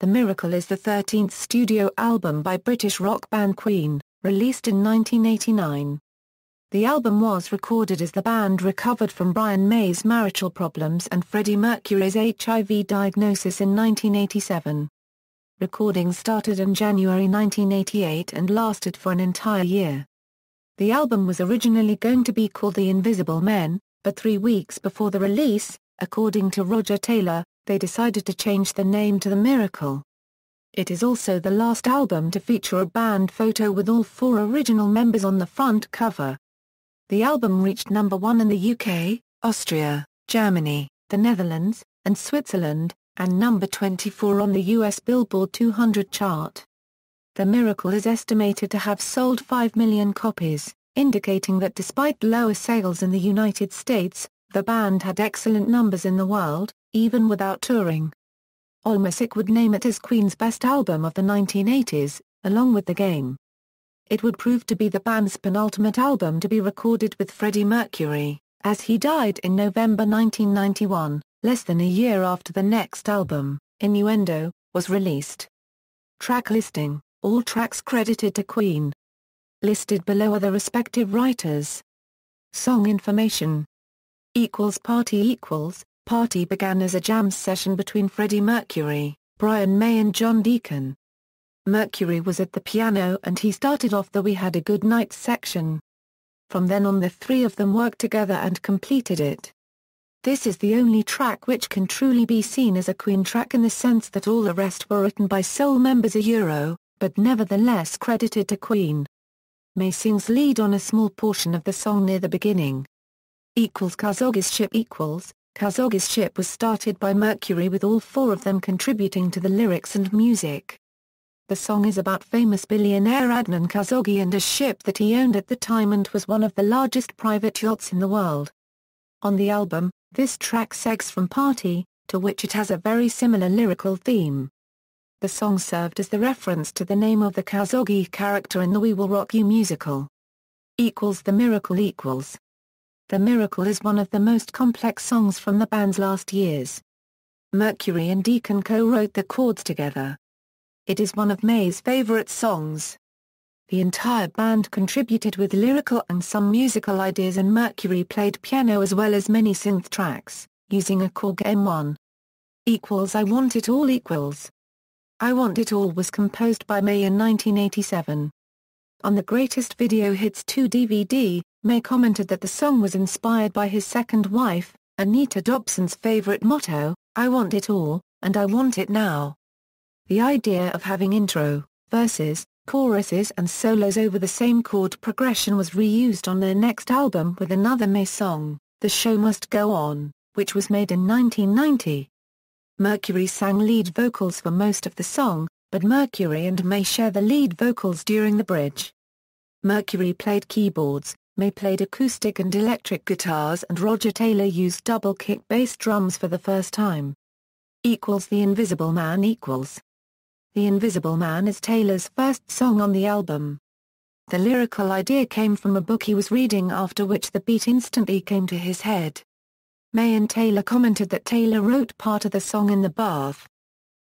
The Miracle is the 13th studio album by British rock band Queen, released in 1989. The album was recorded as the band recovered from Brian May's marital problems and Freddie Mercury's HIV diagnosis in 1987. Recording started in January 1988 and lasted for an entire year. The album was originally going to be called The Invisible Men, but 3 weeks before the release, according to Roger Taylor, they decided to change the name to The Miracle. It is also the last album to feature a band photo with all 4 original members on the front cover. The album reached number 1 in the UK, Austria, Germany, the Netherlands, and Switzerland, and number 24 on the US Billboard 200 chart. The Miracle is estimated to have sold 5 million copies, indicating that despite lower sales in the United States, the band had excellent numbers in the world, even without touring. AllMusic would name it as Queen's best album of the 1980s, along with The Game. It would prove to be the band's penultimate album to be recorded with Freddie Mercury, as he died in November 1991, less than a year after the next album, Innuendo, was released. Track listing: all tracks credited to Queen. Listed below are the respective writers. Song information. Party began as a jam session between Freddie Mercury, Brian May and John Deacon. Mercury was at the piano and he started off the We Had a Good Night section. From then on the 3 of them worked together and completed it. This is the only track which can truly be seen as a Queen track in the sense that all the rest were written by sole members but nevertheless credited to Queen. May sings lead on a small portion of the song near the beginning. Kazogie's Ship was started by Mercury with all 4 of them contributing to the lyrics and music. The song is about famous billionaire Adnan Kazogie and a ship that he owned at the time and was one of the largest private yachts in the world. On the album, this track segs from Party, to which it has a very similar lyrical theme. The song served as the reference to the name of the Kazogie character in the We Will Rock You musical. The Miracle. The Miracle is one of the most complex songs from the band's last years. Mercury and Deacon co-wrote the chords together. It is one of May's favorite songs. The entire band contributed with lyrical and some musical ideas and Mercury played piano as well as many synth tracks, using a Korg M1. I Want It All. I Want It All was composed by May in 1987. On the Greatest Video Hits 2 DVD, May commented that the song was inspired by his second wife, Anita Dobson's favorite motto, "I want it all, and I want it now." The idea of having intro, verses, choruses and solos over the same chord progression was reused on their next album with another May song, The Show Must Go On, which was made in 1990. Mercury sang lead vocals for most of the song, but Mercury and May share the lead vocals during the bridge. Mercury played keyboards, May played acoustic and electric guitars and Roger Taylor used double kick bass drums for the first time. The Invisible Man. The Invisible Man is Taylor's first song on the album. The lyrical idea came from a book he was reading, after which the beat instantly came to his head. May and Taylor commented that Taylor wrote part of the song in the bath.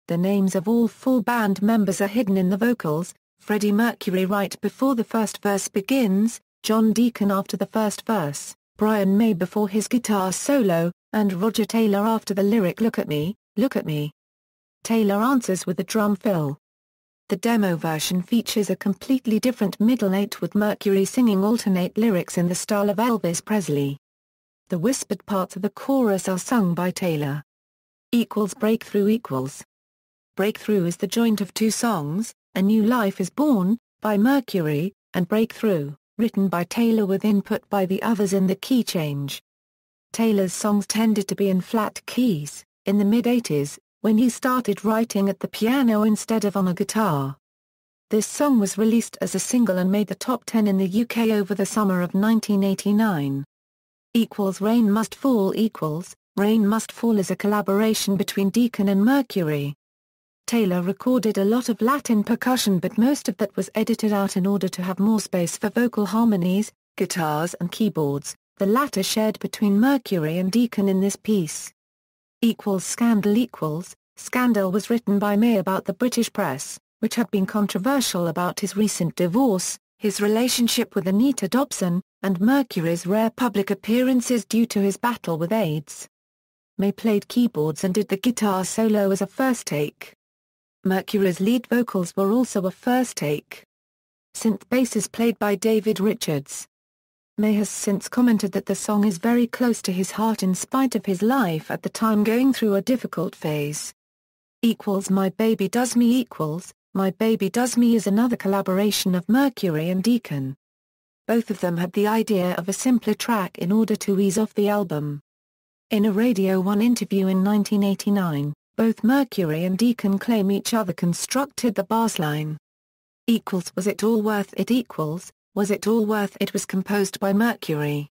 The names of all 4 band members are hidden in the vocals: Freddie Mercury right before the first verse begins, John Deacon after the first verse, Brian May before his guitar solo, and Roger Taylor after the lyric "Look at me, look at me." Taylor answers with a drum fill. The demo version features a completely different middle 8 with Mercury singing alternate lyrics in the style of Elvis Presley. The whispered parts of the chorus are sung by Taylor. Breakthrough. Breakthrough is the joint of 2 songs, A New Life is Born, by Mercury, and Breakthrough, written by Taylor with input by the others in the key change. Taylor's songs tended to be in flat keys, in the mid-80s, when he started writing at the piano instead of on a guitar. This song was released as a single and made the top 10 in the UK over the summer of 1989. Rain Must Fall. Rain Must Fall is a collaboration between Deacon and Mercury. Taylor recorded a lot of Latin percussion, but most of that was edited out in order to have more space for vocal harmonies, guitars and keyboards, the latter shared between Mercury and Deacon in this piece. Scandal. Scandal was written by May about the British press, which had been controversial about his recent divorce, his relationship with Anita Dobson, and Mercury's rare public appearances due to his battle with AIDS. May played keyboards and did the guitar solo as a first take. Mercury's lead vocals were also a first take. Synth bass is played by David Richards. May has since commented that the song is very close to his heart in spite of his life at the time going through a difficult phase. My Baby Does Me My Baby Does Me is another collaboration of Mercury and Deacon. Both of them had the idea of a simpler track in order to ease off the album. In a Radio 1 interview in 1989, both Mercury and Deacon claim each other constructed the bass line. Was It All Worth It Was It All Worth It was composed by Mercury.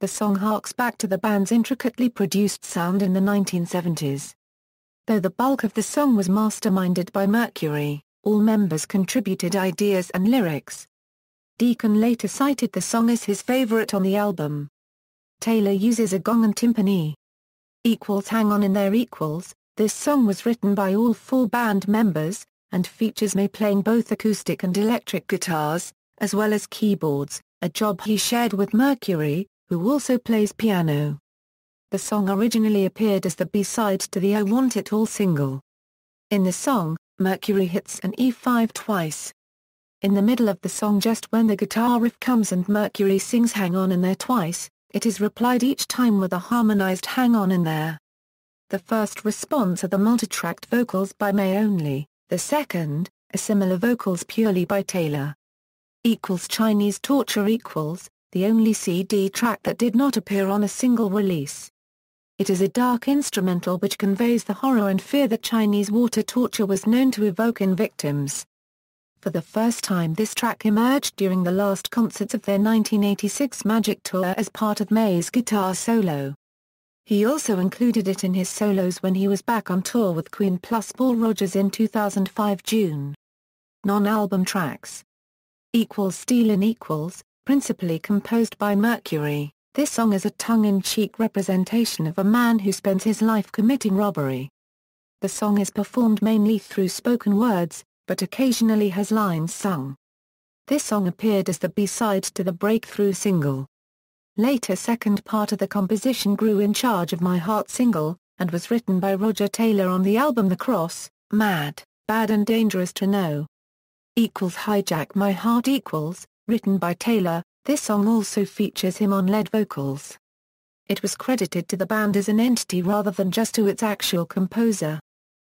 The song harks back to the band's intricately produced sound in the 1970s. Though the bulk of the song was masterminded by Mercury, all members contributed ideas and lyrics. Deacon later cited the song as his favorite on the album. Taylor uses a gong and timpani. Hang On in There. This song was written by all four band members, and features May playing both acoustic and electric guitars, as well as keyboards, a job he shared with Mercury, who also plays piano. The song originally appeared as the B-side to the I Want It All single. In the song, Mercury hits an E5 twice. In the middle of the song, just when the guitar riff comes and Mercury sings Hang On in There twice, it is replied each time with a harmonized Hang On in There. The first response are the multitracked vocals by May only, the second, a similar vocals purely by Taylor. Chinese Torture the only CD track that did not appear on a single release. It is a dark instrumental which conveys the horror and fear that Chinese water torture was known to evoke in victims. For the first time, this track emerged during the last concerts of their 1986 Magic Tour as part of May's guitar solo. He also included it in his solos when he was back on tour with Queen plus Paul Rodgers in 2005 June. Non-album tracks. Stealin' principally composed by Mercury, this song is a tongue-in-cheek representation of a man who spends his life committing robbery. The song is performed mainly through spoken words, but occasionally has lines sung. This song appeared as the B-side to the breakthrough single. Later second part of the composition grew in charge of My Heart single, and was written by Roger Taylor on the album The Cross, Mad, Bad and Dangerous to Know. Hijack My Heart written by Taylor, this song also features him on lead vocals. It was credited to the band as an entity rather than just to its actual composer.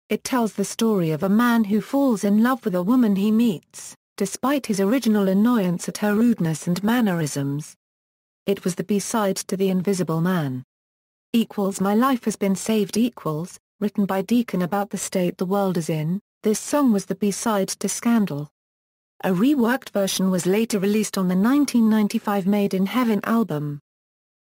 It tells the story of a man who falls in love with a woman he meets, despite his original annoyance at her rudeness and mannerisms. It was the B-side to The Invisible Man. My Life Has Been Saved written by Deacon about the state the world is in, this song was the B-side to Scandal. A reworked version was later released on the 1995 Made in Heaven album.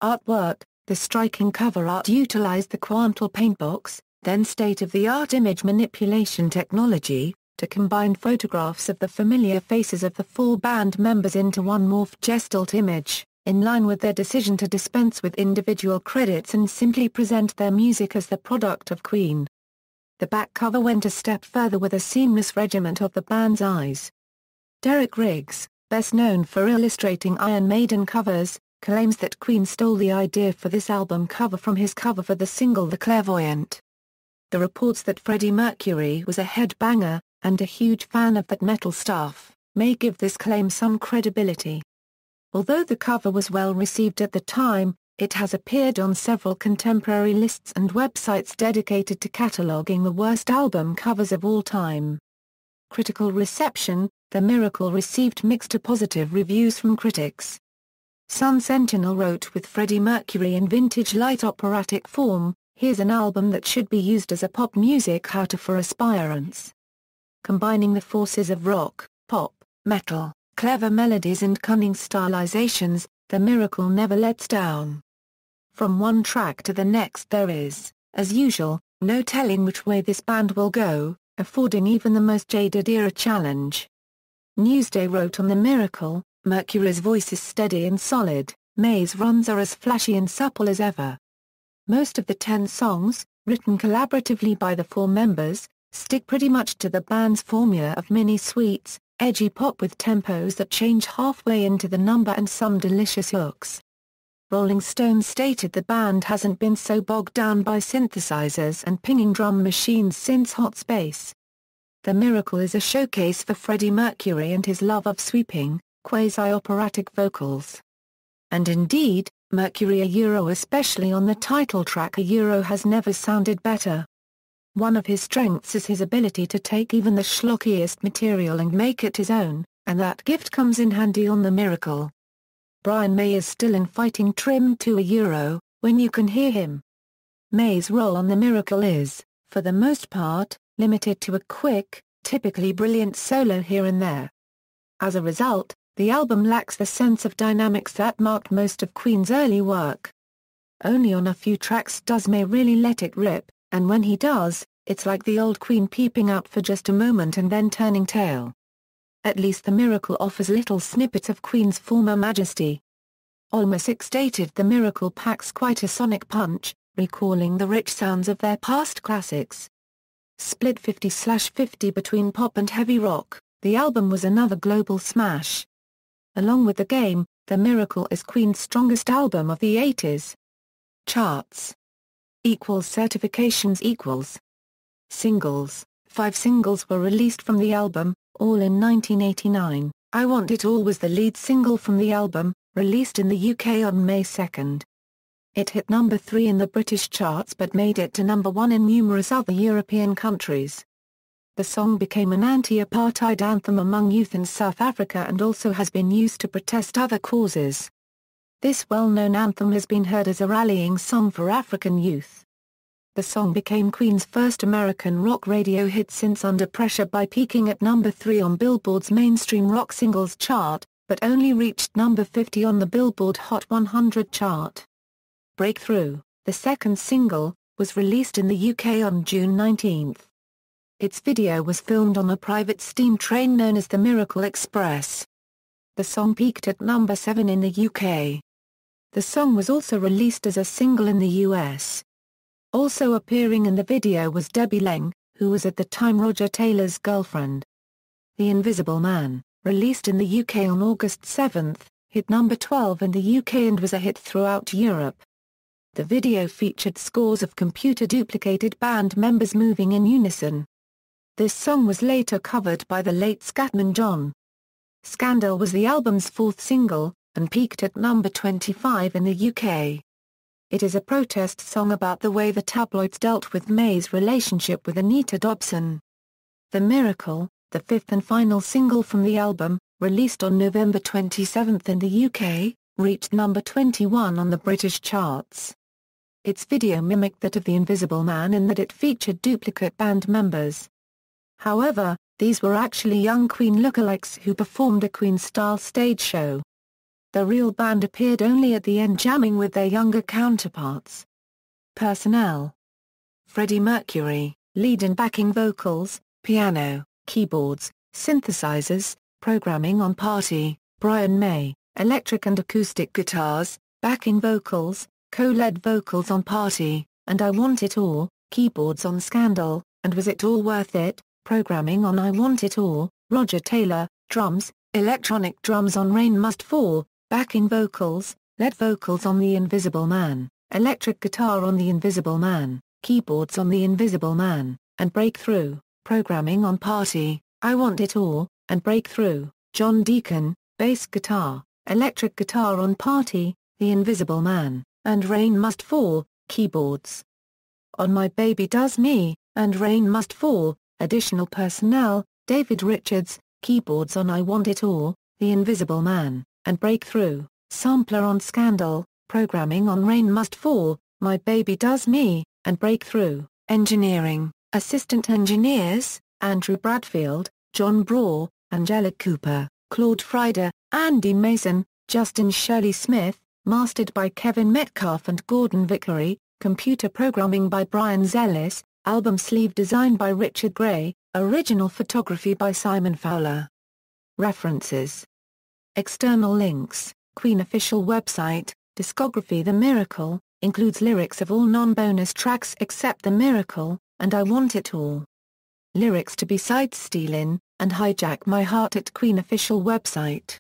Artwork, the striking cover art utilized the Quantal Paintbox, then state-of-the-art image manipulation technology, to combine photographs of the familiar faces of the four band members into one morphed Gestalt image, in line with their decision to dispense with individual credits and simply present their music as the product of Queen. The back cover went a step further with a seamless regiment of the band's eyes. Derek Riggs, best known for illustrating Iron Maiden covers, claims that Queen stole the idea for this album cover from his cover for the single The Clairvoyant. The reports that Freddie Mercury was a headbanger, and a huge fan of that metal stuff, may give this claim some credibility. Although the cover was well received at the time, it has appeared on several contemporary lists and websites dedicated to cataloging the worst album covers of all time. Critical reception, The Miracle received mixed to positive reviews from critics. Sun Sentinel wrote, with Freddie Mercury in vintage light operatic form, here's an album that should be used as a pop music how-to for aspirants. Combining the forces of rock, pop, metal, clever melodies and cunning stylizations, The Miracle never lets down. From one track to the next there is, as usual, no telling which way this band will go, affording even the most jaded ear a challenge. Newsday wrote on The Miracle, Mercury's voice is steady and solid, May's runs are as flashy and supple as ever. Most of the 10 songs, written collaboratively by the four members, stick pretty much to the band's formula of mini-sweets, edgy pop with tempos that change halfway into the number and some delicious hooks. Rolling Stone stated the band hasn't been so bogged down by synthesizers and pinging drum machines since Hot Space. The Miracle is a showcase for Freddie Mercury and his love of sweeping, quasi-operatic vocals. And indeed, Mercury especially on the title track has never sounded better. One of his strengths is his ability to take even the schlockiest material and make it his own, and that gift comes in handy on The Miracle. Brian May is still in fighting trim to when you can hear him. May's role on The Miracle is, for the most part, limited to a quick, typically brilliant solo here and there. As a result, the album lacks the sense of dynamics that marked most of Queen's early work. Only on a few tracks does May really let it rip, and when he does, it's like the old Queen peeping out for just a moment and then turning tail. At least The Miracle offers little snippets of Queen's former majesty. Allmusic stated The Miracle packs quite a sonic punch, recalling the rich sounds of their past classics. Split 50/50 between pop and heavy rock, the album was another global smash. Along with The Game, The Miracle is Queen's strongest album of the 80s. Charts. Certifications. Singles. 5 singles were released from the album, all in 1989. I Want It All was the lead single from the album, released in the UK on May 2. It hit number 3 in the British charts but made it to number 1 in numerous other European countries. The song became an anti-apartheid anthem among youth in South Africa and also has been used to protest other causes. This well-known anthem has been heard as a rallying song for African youth. The song became Queen's first American rock radio hit since Under Pressure by peaking at number 3 on Billboard's mainstream rock singles chart, but only reached number 50 on the Billboard Hot 100 chart. Breakthrough, the second single, was released in the UK on June 19. Its video was filmed on a private steam train known as the Miracle Express. The song peaked at number 7 in the UK. The song was also released as a single in the US. Also appearing in the video was Debbie Lang, who was at the time Roger Taylor's girlfriend. The Invisible Man, released in the UK on August 7, hit number 12 in the UK and was a hit throughout Europe. The video featured scores of computer-duplicated band members moving in unison. This song was later covered by the late Scatman John. Scandal was the album's 4th single, and peaked at number 25 in the UK. It is a protest song about the way the tabloids dealt with May's relationship with Anita Dobson. The Miracle, the 5th and final single from the album, released on November 27 in the UK, reached number 21 on the British charts. Its video mimicked that of The Invisible Man in that it featured duplicate band members. However, these were actually young Queen lookalikes who performed a Queen-style stage show. The real band appeared only at the end jamming with their younger counterparts. Personnel. Freddie Mercury, lead and backing vocals, piano, keyboards, synthesizers, programming on Party. Brian May, electric and acoustic guitars, backing vocals, co-led vocals on Party, and I Want It All, keyboards on Scandal, and Was It All Worth It, programming on I Want It All. Roger Taylor, drums, electronic drums on Rain Must Fall, backing vocals, lead vocals on The Invisible Man, electric guitar on The Invisible Man, keyboards on The Invisible Man, and Breakthrough, programming on Party, I Want It All, and Breakthrough. John Deacon, bass guitar, electric guitar on Party, The Invisible Man, and Rain Must Fall, keyboards. On My Baby Does Me, and Rain Must Fall, additional personnel, David Richards, keyboards on I Want It All, The Invisible Man, and Breakthrough, sampler on Scandal, programming on Rain Must Fall, My Baby Does Me, and Breakthrough. Engineering, assistant engineers, Andrew Bradfield, John Braw, Angelic Cooper, Claude Frieder, Andy Mason, Justin Shirley Smith, mastered by Kevin Metcalf and Gordon Vickery, computer programming by Brian Zellis, album sleeve design by Richard Gray, original photography by Simon Fowler. References. External links, Queen official website, discography The Miracle, includes lyrics of all non-bonus tracks except The Miracle, and I Want It All. Lyrics to B-Sides Stealin', and Hijack My Heart at Queen official website.